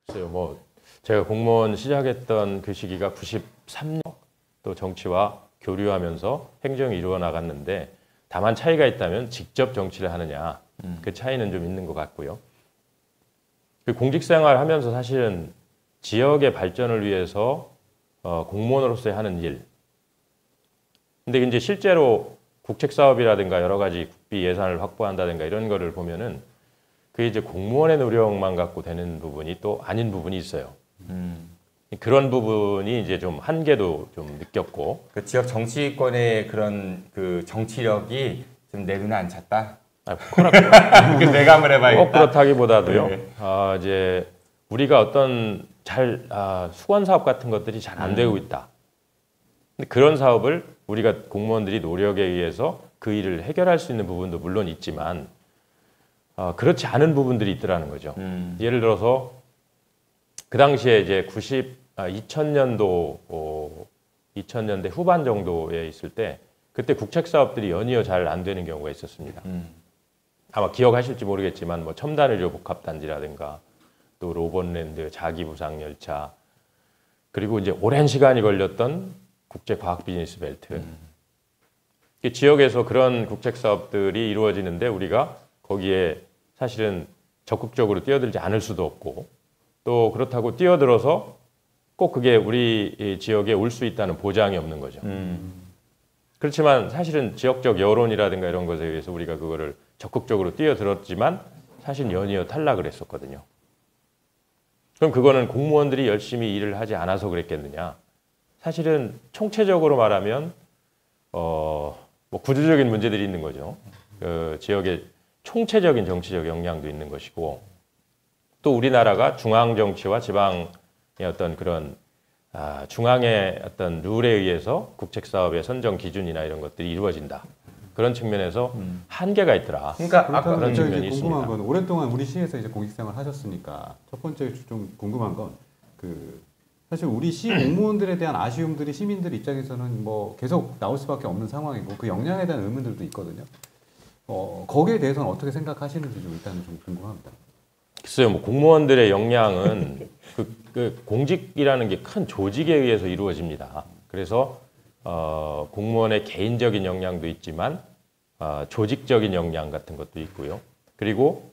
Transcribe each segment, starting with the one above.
글쎄요, 뭐 제가 공무원 시작했던 그 시기가 93년 또 정치와 교류하면서 행정이 이루어 나갔는데 다만 차이가 있다면 직접 정치를 하느냐 그 차이는 좀 있는 것 같고요. 그 공직생활 하면서 사실은 지역의 발전을 위해서 공무원으로서 하는 일. 근데 이제 실제로 국책 사업이라든가 여러 가지 국비 예산을 확보한다든가 이런 거를 보면은 그게 이제 공무원의 노력만 갖고 되는 부분이 또 아닌 부분이 있어요. 그런 부분이 이제 좀 한계도 좀 느꼈고. 그 지역 정치권의 그런 그 정치력이 좀 내 눈에 안 찼다. 그 내감을 해봐야겠다. 꼭 그렇다기보다도요. 네. 이제 우리가 어떤 수건 사업 같은 것들이 잘 안 되고 있다. 근데 그런 사업을 우리가 공무원들이 노력에 의해서 그 일을 해결할 수 있는 부분도 물론 있지만 그렇지 않은 부분들이 있더라는 거죠. 예를 들어서 그 당시에 이제 2000년도 2000년대 후반 정도에 있을 때 그때 국책 사업들이 연이어 잘 안 되는 경우가 있었습니다. 아마 기억하실지 모르겠지만 뭐 첨단의료 복합단지라든가 또 로봇랜드 자기부상 열차 그리고 이제 오랜 시간이 걸렸던 국제 과학 비즈니스 벨트. 지역에서 그런 국책 사업들이 이루어지는데 우리가 거기에 사실은 적극적으로 뛰어들지 않을 수도 없고 또 그렇다고 뛰어들어서 꼭 그게 우리 지역에 올 수 있다는 보장이 없는 거죠. 그렇지만 사실은 지역적 여론이라든가 이런 것에 의해서 우리가 그거를 적극적으로 뛰어들었지만 사실 연이어 탈락을 했었거든요. 그럼 그거는 공무원들이 열심히 일을 하지 않아서 그랬겠느냐? 사실은 총체적으로 말하면 뭐 구조적인 문제들이 있는 거죠. 그 지역의 총체적인 정치적 역량도 있는 것이고 또 우리나라가 중앙 정치와 지방의 어떤 그런 중앙의 어떤 룰에 의해서 국책 사업의 선정 기준이나 이런 것들이 이루어진다. 그런 측면에서 한계가 있더라. 그러니까 아까 그런 측면이 궁금한 있습니다. 건 오랫동안 우리 시에서 이제 공직생활 하셨으니까 첫 번째 좀 궁금한 건 그 사실 우리 시 공무원들에 대한 아쉬움들이 시민들 입장에서는 뭐 계속 나올 수밖에 없는 상황이고 그 역량에 대한 의문들도 있거든요. 거기에 대해서는 어떻게 생각하시는지 좀 일단 좀 궁금합니다. 글쎄요, 뭐 공무원들의 역량은 그 공직이라는 게 큰 조직에 의해서 이루어집니다. 그래서 공무원의 개인적인 역량도 있지만 조직적인 역량 같은 것도 있고요. 그리고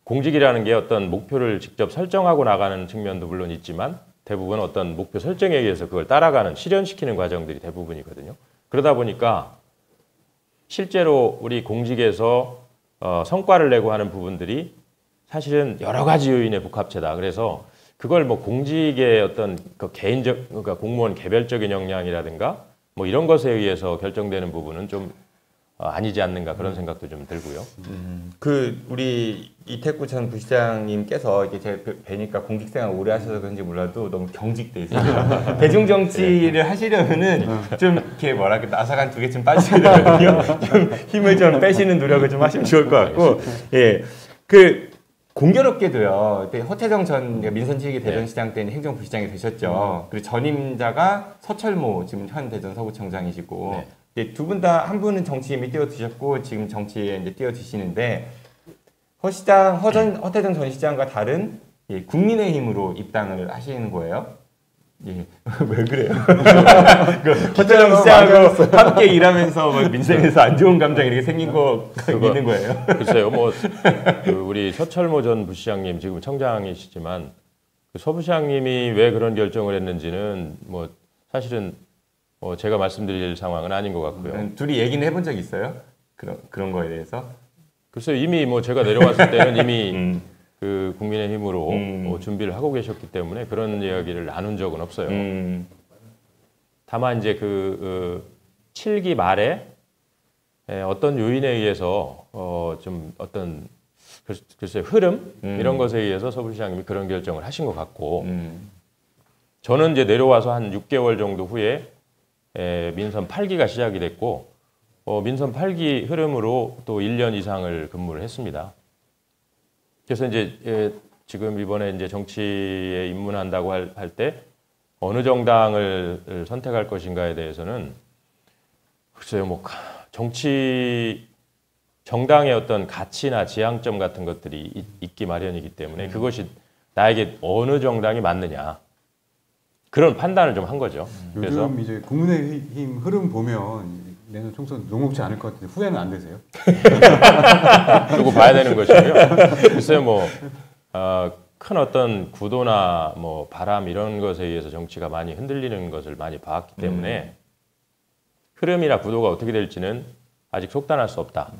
공직이라는 게 어떤 목표를 직접 설정하고 나가는 측면도 물론 있지만 대부분 어떤 목표 설정에 의해서 그걸 따라가는 실현시키는 과정들이 대부분이거든요. 그러다 보니까 실제로 우리 공직에서 성과를 내고 하는 부분들이 사실은 여러 가지 요인의 복합체다. 그래서 그걸 뭐 공직의 어떤 그 개인적, 그러니까 공무원 개별적인 역량이라든가 뭐 이런 것에 의해서 결정되는 부분은 좀 아니지 않는가 그런 생각도 좀 들고요. 그 우리 이태구 전 부시장님께서 이게 제가 뵈니까 공직생활 오래 하셔서 그런지 몰라도 너무 경직돼 있어요. 대중 정치를 하시려면은 좀 이렇게 뭐랄까 나사간 두 개쯤 빠지시더라고요. 좀 힘을 좀 빼시는 노력을 좀 하시면 좋을 것 같고, 예, 그 공교롭게도요. 그때 허태정 전 민선지휘기 대전시장 때는 행정부시장이 되셨죠. 그리고 전임자가 서철모 지금 현 대전 서구청장이시고. 두 분 다 한 분은 정치에 이미 뛰어드셨고 지금 정치에 이제 뛰어드시는데 허태정 전 시장과 다른 국민의힘으로 입당을 하시는 거예요. 예, 왜 그래요? 허태정 시장하고 함께 일하면서 뭐 민생에서 안 좋은 감정 이렇게 생긴 거 있는 거예요? 글쎄요, 뭐 우리 서철모 전 부시장님 지금 청장이시지만 그 서 부시장님이 왜 그런 결정을 했는지는 뭐 사실은 제가 말씀드릴 상황은 아닌 것 같고요. 둘이 얘기는 해본 적 있어요? 그런 거에 대해서? 글쎄요, 이미 뭐 제가 내려왔을 때는 이미 그 국민의힘으로 준비를 하고 계셨기 때문에 그런 이야기를 나눈 적은 없어요. 다만 이제 그 7기 말에 어떤 요인에 의해서 좀 어떤 글쎄 흐름 이런 것에 의해서 서 부시장님이 그런 결정을 하신 것 같고 저는 이제 내려와서 한 6개월 정도 후에 민선 8기가 시작이 됐고 민선 8기 흐름으로 또 1년 이상을 근무를 했습니다. 그래서 이제 지금 이번에 이제 정치에 입문한다고 할 때 어느 정당을 선택할 것인가에 대해서는 글쎄요, 뭐 정당의 어떤 가치나 지향점 같은 것들이 있기 마련이기 때문에 그것이 나에게 어느 정당이 맞느냐 그런 판단을 좀 한 거죠. 그래서 요즘 이제 국민의힘 흐름 보면 내년 총선 녹록지 않을 것 같은데 후회는 안 되세요? 두고 봐야 되는 것이고요. 글쎄요, 뭐 큰 어떤 구도나 뭐 바람 이런 것에 의해서 정치가 많이 흔들리는 것을 많이 봤기 때문에 흐름이나 구도가 어떻게 될지는 아직 속단할 수 없다.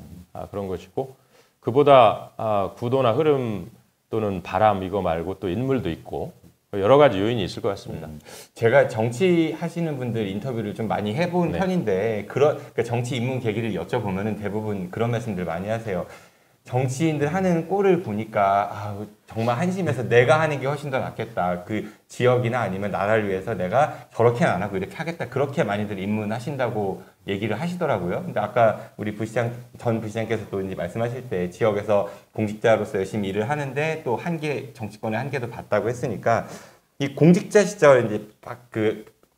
그런 것이고 그보다 구도나 흐름 또는 바람 이거 말고 또 인물도 있고 여러 가지 요인이 있을 것 같습니다. 제가 정치 하시는 분들 인터뷰를 좀 많이 해본 네. 편인데 그러니까 정치 입문 계기를 여쭤보면은 대부분 그런 말씀들 많이 하세요. 정치인들 하는 꼴을 보니까 정말 한심해서 내가 하는 게 훨씬 더 낫겠다. 그 지역이나 아니면 나라를 위해서 내가 저렇게는 안 하고 이렇게 하겠다. 그렇게 많이들 입문하신다고 얘기를 하시더라고요. 근데 아까 우리 전 부시장께서 또 이제 말씀하실 때 지역에서 공직자로서 열심히 일을 하는데 또 한계 정치권의 한계도 봤다고 했으니까 이 공직자 시절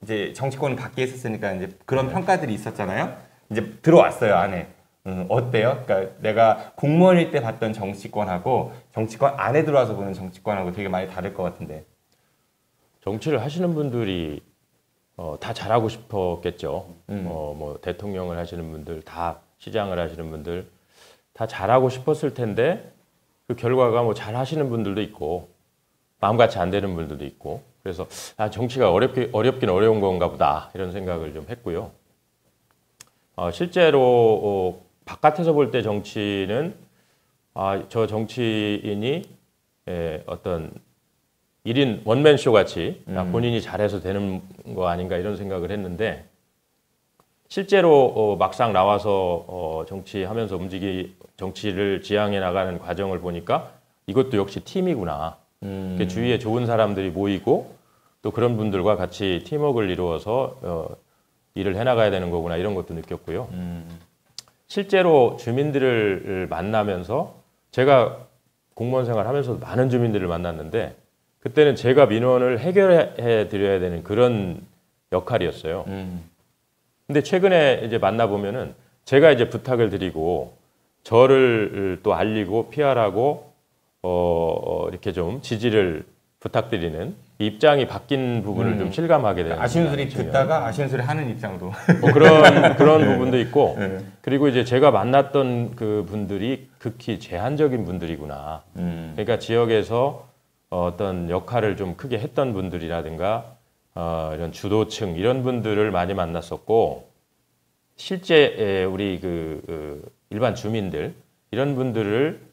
이제 정치권은 밖에 있었으니까 이제 그런 평가들이 있었잖아요. 이제 들어왔어요 안에. 어때요? 그러니까 내가 공무원일 때 봤던 정치권하고 정치권 안에 들어와서 보는 정치권하고 되게 많이 다를 것 같은데. 정치를 하시는 분들이 다 잘하고 싶었겠죠. 뭐 대통령을 하시는 분들, 다 시장을 하시는 분들 다 잘하고 싶었을 텐데 그 결과가 뭐 잘하시는 분들도 있고 마음같이 안 되는 분들도 있고 그래서 정치가 어렵긴 어려운 건가 보다 이런 생각을 좀 했고요. 실제로 바깥에서 볼 때 정치는 저 정치인이 어떤 1인 원맨쇼 같이 본인이 잘해서 되는 거 아닌가 이런 생각을 했는데 실제로 막상 나와서 정치하면서 정치를 지향해 나가는 과정을 보니까 이것도 역시 팀이구나. 주위에 좋은 사람들이 모이고 또 그런 분들과 같이 팀워크를 이루어서 일을 해나가야 되는 거구나 이런 것도 느꼈고요. 실제로 주민들을 만나면서 제가 공무원 생활하면서도 많은 주민들을 만났는데 그때는 제가 민원을 해결해 드려야 되는 그런 역할이었어요. 근데 최근에 이제 만나보면은 제가 이제 부탁을 드리고 저를 또 알리고 PR하고 이렇게 좀 지지를 부탁드리는 입장이 바뀐 부분을 좀 실감하게 되는 아쉬운 소리 듣다가 아쉬운 소리 하는 입장도 그런 부분도 있고 그리고 이제 제가 만났던 그 분들이 극히 제한적인 분들이구나. 그러니까 지역에서 어떤 역할을 좀 크게 했던 분들이라든가 이런 주도층 이런 분들을 많이 만났었고 실제 우리 일반 주민들 이런 분들을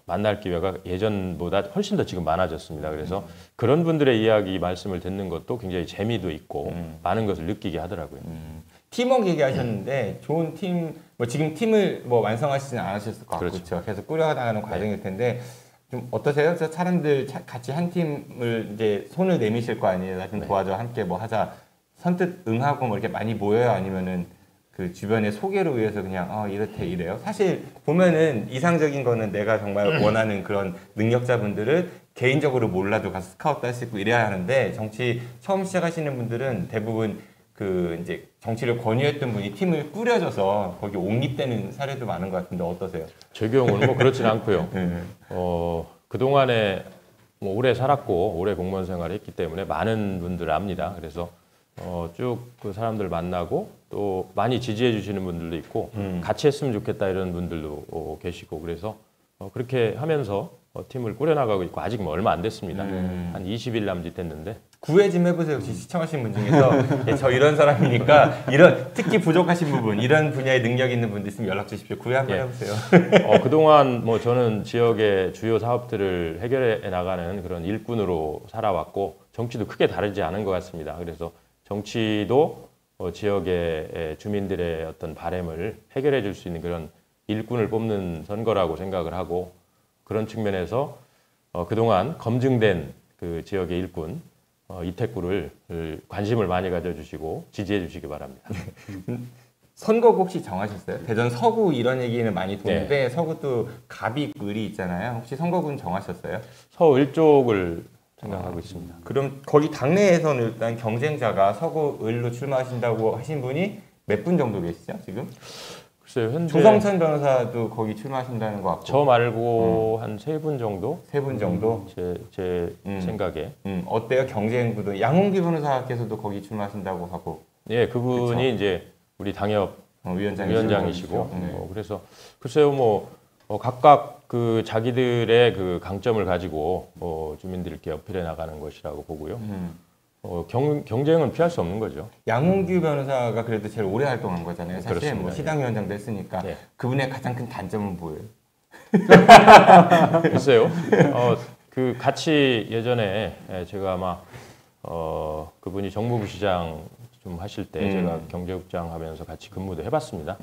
만날 기회가 예전보다 훨씬 더 지금 많아졌습니다. 그래서 그런 분들의 이야기 말씀을 듣는 것도 굉장히 재미도 있고 많은 것을 느끼게 하더라고요. 팀워크 얘기하셨는데 좋은 팀, 뭐 지금 팀을 뭐 완성하시지는 않으셨을 것 같고 그렇죠. 계속 꾸려나가는 과정일 텐데 좀 어떠세요? 저 사람들 같이 한 팀을 이제 손을 내미실 거 아니에요? 나 좀 도와줘, 함께 뭐 하자. 선뜻 응하고 뭐 이렇게 많이 모여요? 아니면은 그 주변의 소개로 의해서 그냥 이렇대 이래요. 사실 보면은 이상적인 거는 내가 정말 원하는 그런 능력자분들을 개인적으로 몰라도 가서 스카우트 할 수 있고 이래야 하는데 정치 처음 시작하시는 분들은 대부분 그 이제 정치를 권유했던 분이 팀을 꾸려져서 거기 옹립되는 사례도 많은 것 같은데 어떠세요? 제 경우는 뭐 그렇진 않고요. 그동안에 뭐 오래 살았고 오래 공무원 생활을 했기 때문에 많은 분들을 압니다. 그래서 쭉 그 사람들 만나고 또 많이 지지해 주시는 분들도 있고 같이 했으면 좋겠다 이런 분들도 계시고 그래서 그렇게 하면서 팀을 꾸려나가고 있고 아직 뭐 얼마 안 됐습니다. 한 20일 남짓했는데 구애 좀 해보세요. 혹시 시청하신 분 중에서 저 이런 사람이니까 특히 부족하신 부분 이런 분야에 능력 있는 분들 있으면 연락 주십시오. 구애 한번 해보세요. 그동안 뭐 저는 지역의 주요 사업들을 해결해 나가는 그런 일꾼으로 살아왔고 정치도 크게 다르지 않은 것 같습니다. 그래서 정치도 지역의 주민들의 어떤 바람을 해결해 줄 수 있는 그런 일꾼을 뽑는 선거라고 생각을 하고 그런 측면에서 그동안 검증된 그 지역의 일꾼 이택구를 관심을 많이 가져주시고 지지해 주시기 바랍니다. 선거구 혹시 정하셨어요? 대전 서구 이런 얘기는 많이 도는데 서구도 갑이 을이 있잖아요. 혹시 선거구는 정하셨어요? 서울 쪽을 생각하고 있습니다. 그럼 거기 당내에서는 일단 경쟁자가 서구 을로 출마하신다고 하신 분이 몇 분 정도 계시죠 지금? 글쎄요, 현재 조성천 변호사도 거기 출마하신다는 것 같고. 저 말고 한 3분 정도? 세 분 정도. 제 생각에. 어때요? 경쟁 구도. 양홍기 변호사께서도 거기 출마하신다고 하고. 예, 그분이 그쵸? 이제 우리 당협 위원장이시고. 그래서 글쎄요, 뭐 각각 그 자기들의 그 강점을 가지고 주민들께 어필해 나가는 것이라고 보고요. 경쟁은 피할 수 없는 거죠. 양홍규 변호사가 그래도 제일 오래 활동한 거잖아요. 사실 그렇습니다. 뭐 시당위원장도 했으니까 예. 그분의 가장 큰 단점은 뭐예요? 글쎄요, 그 같이 예전에 제가 아마 그분이 정무부 시장 좀 하실 때 제가 경제국장 하면서 같이 근무도 해봤습니다.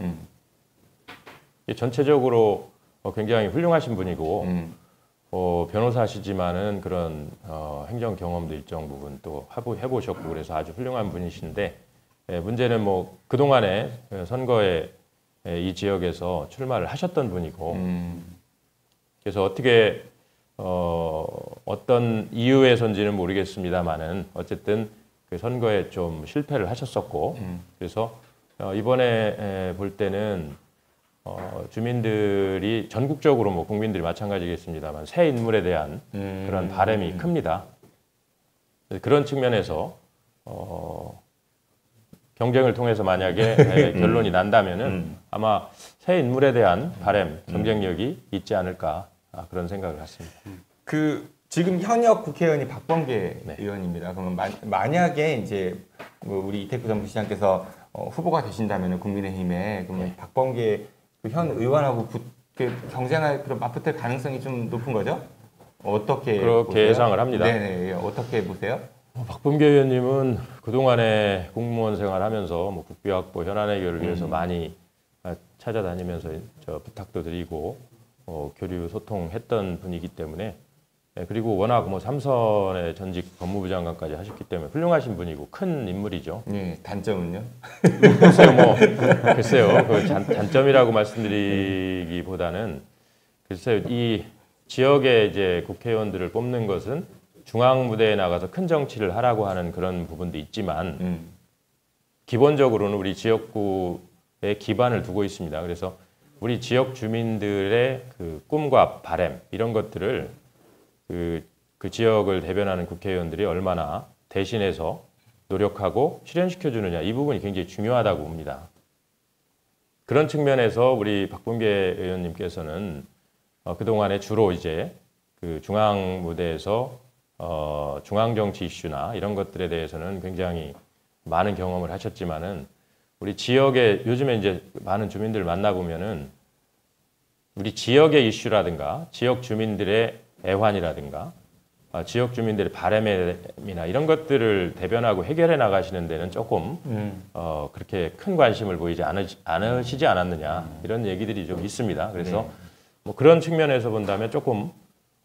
전체적으로 굉장히 훌륭하신 분이고 변호사시지만은 그런 행정 경험도 일정 부분 또 해보셨고 그래서 아주 훌륭한 분이신데 문제는 뭐 그동안에 선거에 이 지역에서 출마를 하셨던 분이고 그래서 어떻게 어떤 이유에선지는 모르겠습니다만은 어쨌든 그 선거에 좀 실패를 하셨었고 그래서 이번에 볼 때는 주민들이 전국적으로 뭐 국민들이 마찬가지겠습니다만 새 인물에 대한 그런 바람이 큽니다. 그런 측면에서 경쟁을 통해서 만약에 결론이 난다면은 아마 새 인물에 대한 바람, 경쟁력이 있지 않을까 그런 생각을 갖습니다. 그 지금 현역 국회의원이 박범계 네. 의원입니다. 그러면 만약에 이제 뭐 우리 이태구 전 부시장께서 후보가 되신다면 국민의힘에 그러면 네. 박범계 그 현 의원하고 경쟁할 그런 맞붙을 가능성이 좀 높은 거죠? 어떻게 그렇게 보세요? 예상을 합니다. 네네. 어떻게 보세요? 박범계 의원님은 그동안에 공무원 생활하면서 뭐 국비 확보, 현안 해결을 위해서 많이 찾아다니면서 저 부탁도 드리고 교류 소통했던 분이기 때문에 그리고 워낙 뭐 삼선의 전직 법무부 장관까지 하셨기 때문에 훌륭하신 분이고 큰 인물이죠. 네. 단점은요? 글쎄요. 그 단점이라고 말씀드리기보다는 글쎄요. 이 지역의 이제 국회의원들을 뽑는 것은 중앙 무대에 나가서 큰 정치를 하라고 하는 그런 부분도 있지만 기본적으로는 우리 지역구에 기반을 두고 있습니다. 그래서 우리 지역 주민들의 그 꿈과 바람 이런 것들을 그 지역을 대변하는 국회의원들이 얼마나 대신해서 노력하고 실현시켜 주느냐 이 부분이 굉장히 중요하다고 봅니다. 그런 측면에서 우리 박범계 의원님께서는 그동안에 주로 이제 그 중앙 무대에서 중앙 정치 이슈나 이런 것들에 대해서는 굉장히 많은 경험을 하셨지만은 우리 지역에 요즘에 이제 많은 주민들을 만나보면은 우리 지역의 이슈라든가 지역 주민들의 애환이라든가 지역 주민들의 바람이나 이런 것들을 대변하고 해결해 나가시는 데는 조금 그렇게 큰 관심을 보이지 않으시지 않았느냐 이런 얘기들이 좀 있습니다. 그래서 뭐 그런 측면에서 본다면 조금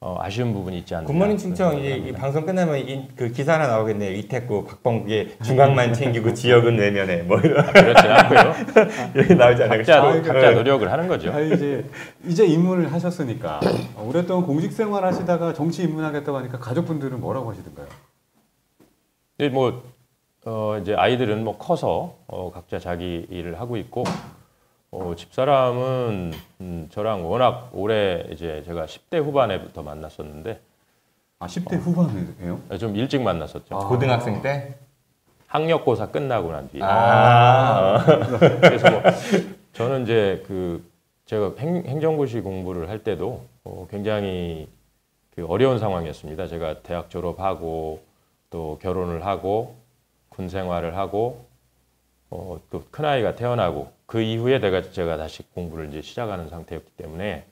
아쉬운 부분이 있지 않나. 굿모닝 충청 이 방송 끝나면 그 기사 하나 나오겠네요. 이태구 박범계 중앙만 챙기고 지역은 외면해 뭐 이런. 그렇지 않고요. 여기 나오지 않을까? 각자 노력을 하는 거죠. 이제 입문을 하셨으니까 오랫동안 공직 생활 하시다가 정치 입문하겠다고 하니까 가족분들은 뭐라고 하시던가요? 네, 뭐 이제 아이들은 뭐 커서 각자 자기 일을 하고 있고 집사람은 저랑 워낙 오래 이제 제가 10대 후반에부터 만났었는데 10대 후반이에요? 좀 일찍 만났었죠. 고등학생 때? 학력고사 끝나고 난 뒤에. 그래서 뭐 저는 이제 제가 행정고시 공부를 할 때도 굉장히 어려운 상황이었습니다. 제가 대학 졸업하고 또 결혼을 하고 군 생활을 하고 또 큰아이가 태어나고 그 이후에 제가 다시 공부를 이제 시작하는 상태였기 때문에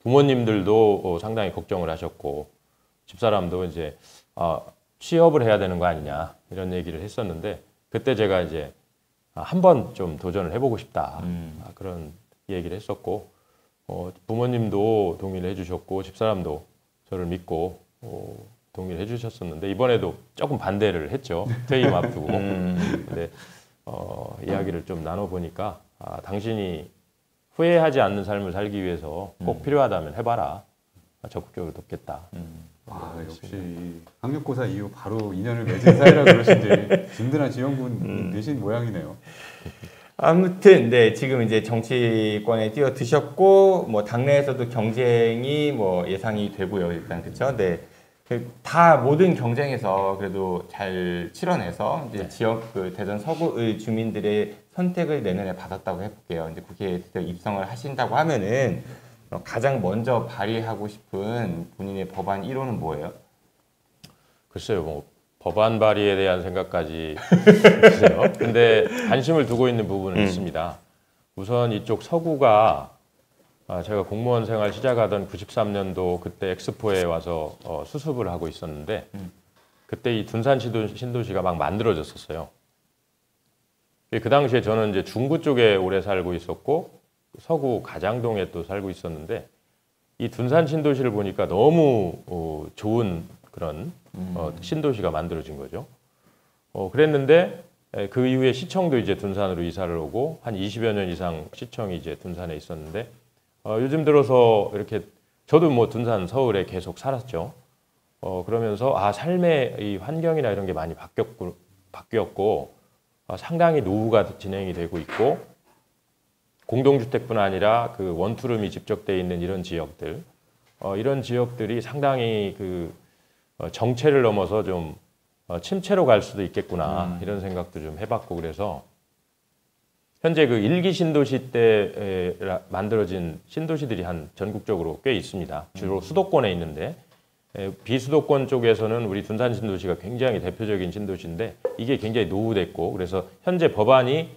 부모님들도 상당히 걱정을 하셨고 집사람도 이제 취업을 해야 되는 거 아니냐 이런 얘기를 했었는데 그때 제가 이제 한번 좀 도전을 해보고 싶다 그런 얘기를 했었고 부모님도 동의를 해주셨고 집사람도 저를 믿고 동의를 해주셨었는데 이번에도 조금 반대를 했죠. 퇴임 앞두고. 근데 이야기를 좀 나눠보니까 당신이 후회하지 않는 삶을 살기 위해서 꼭 필요하다면 해봐라. 적극적으로 돕겠다. 역시 학력고사 이후 바로 인연을 맺은 사이라 그러신지 든든한 지원군 되신 모양이네요. 아무튼 네 지금 이제 정치권에 뛰어드셨고 뭐 당내에서도 경쟁이 뭐 예상이 되고요 일단 그렇죠. 네. 다 모든 경쟁에서 그래도 잘 치러내서 이제 네. 지역 그 대전 서구의 주민들의 선택을 내년에 받았다고 해볼게요. 이제 국회에 드디어 입성을 하신다고 하면은 가장 먼저 발의하고 싶은 본인의 법안 1호는 뭐예요? 글쎄요, 뭐 법안 발의에 대한 생각까지 있어요. 근데 관심을 두고 있는 부분은 있습니다. 우선 이쪽 서구가 제가 공무원 생활 시작하던 93년도 그때 엑스포에 와서 수습을 하고 있었는데 그때 이 둔산 신도시가 막 만들어졌었어요. 그 당시에 저는 이제 중구 쪽에 오래 살고 있었고 서구 가장동에 또 살고 있었는데 이 둔산 신도시를 보니까 너무 좋은 그런 신도시가 만들어진 거죠. 그랬는데 그 이후에 시청도 이제 둔산으로 이사를 오고 한 20여 년 이상 시청이 이제 둔산에 있었는데 요즘 들어서 이렇게 저도 뭐 둔산 서울에 계속 살았죠. 그러면서 삶의 이 환경이나 이런 게 많이 바뀌었고 상당히 노후가 진행이 되고 있고 공동주택뿐 아니라 그 원투룸이 집적돼 있는 이런 지역들 이런 지역들이 상당히 그 정체를 넘어서 좀 침체로 갈 수도 있겠구나 이런 생각도 좀 해봤고 그래서 현재 그 일기 신도시 때 만들어진 신도시들이 한 전국적으로 꽤 있습니다. 주로 수도권에 있는데 비수도권 쪽에서는 우리 둔산 신도시가 굉장히 대표적인 신도시인데 이게 굉장히 노후됐고 그래서 현재 법안이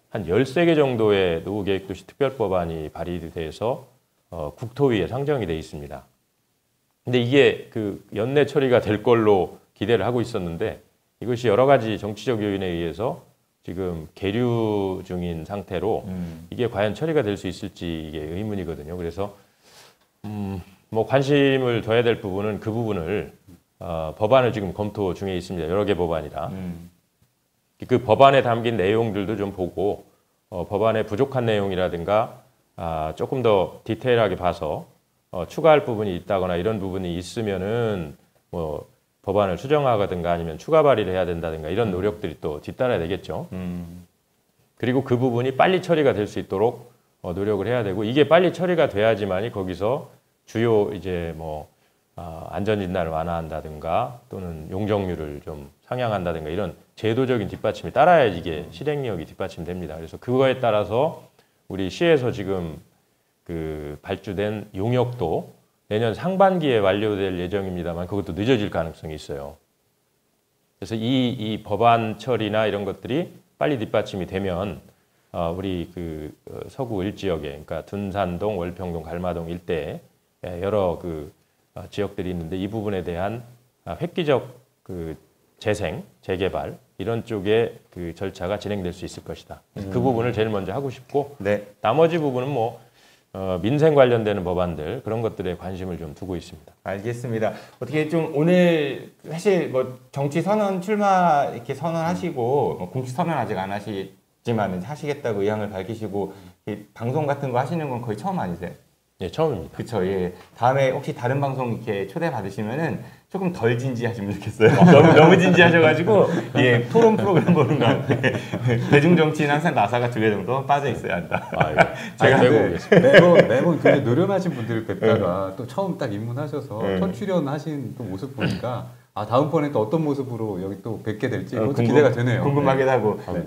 한 13개 정도의 노후계획도시 특별법안이 발의돼서 국토위에 상정이 돼 있습니다. 근데 이게 그 연내 처리가 될 걸로 기대를 하고 있었는데 이것이 여러 가지 정치적 요인에 의해서 지금 계류 중인 상태로 이게 과연 처리가 될 수 있을지 이게 의문이거든요. 그래서 뭐 관심을 둬야 될 부분은 그 부분을 법안을 지금 검토 중에 있습니다. 여러 개 법안이라 그 법안에 담긴 내용들도 좀 보고 법안에 부족한 내용이라든가 조금 더 디테일하게 봐서 추가할 부분이 있다거나 이런 부분이 있으면은 뭐 법안을 수정하든가 아니면 추가 발의를 해야 된다든가 이런 노력들이 또 뒤따라야 되겠죠. 그리고 그 부분이 빨리 처리가 될 수 있도록 노력을 해야 되고 이게 빨리 처리가 돼야지만이 거기서 주요 이제 뭐 안전진단을 완화한다든가 또는 용적률을 좀 상향한다든가 이런 제도적인 뒷받침이 따라야 이게 실행력이 뒷받침됩니다. 그래서 그거에 따라서 우리 시에서 지금 그 발주된 용역도 내년 상반기에 완료될 예정입니다만 그것도 늦어질 가능성이 있어요. 그래서 이 법안 처리나 이런 것들이 빨리 뒷받침이 되면 우리 그 서구 일지역에 그러니까 둔산동, 월평동, 갈마동 일대에 여러 그 지역들이 있는데 이 부분에 대한 획기적 그 재생, 재개발 이런 쪽의 그 절차가 진행될 수 있을 것이다. 그 부분을 제일 먼저 하고 싶고 네. 나머지 부분은 뭐 민생 관련되는 법안들 그런 것들에 관심을 좀 두고 있습니다. 알겠습니다. 어떻게 좀 오늘 사실 뭐 정치 선언 출마 이렇게 선언하시고 뭐 공식 선언 아직 안 하시지만 하시겠다고 의향을 밝히시고 방송 같은 거 하시는 건 거의 처음 아니세요? 네, 처음입니다. 그렇죠. 예. 다음에 혹시 다른 방송 이렇게 초대 받으시면은 조금 덜 진지하시면 좋겠어요. 너무 진지하셔가지고 예 토론 프로그램 보는 것 같아. 대중 정치는 항상 나사가 2개 정도 빠져 있어야 한다. 제가 빼고 오겠습니다. 매번 굉장히 노련하신 분들을 뵙다가 또 처음 딱 입문하셔서 첫 출연하신 또 모습 보니까 다음번에 또 어떤 모습으로 여기 또 뵙게 될지 그것도 기대가 되네요. 궁금하기도 하고. 네.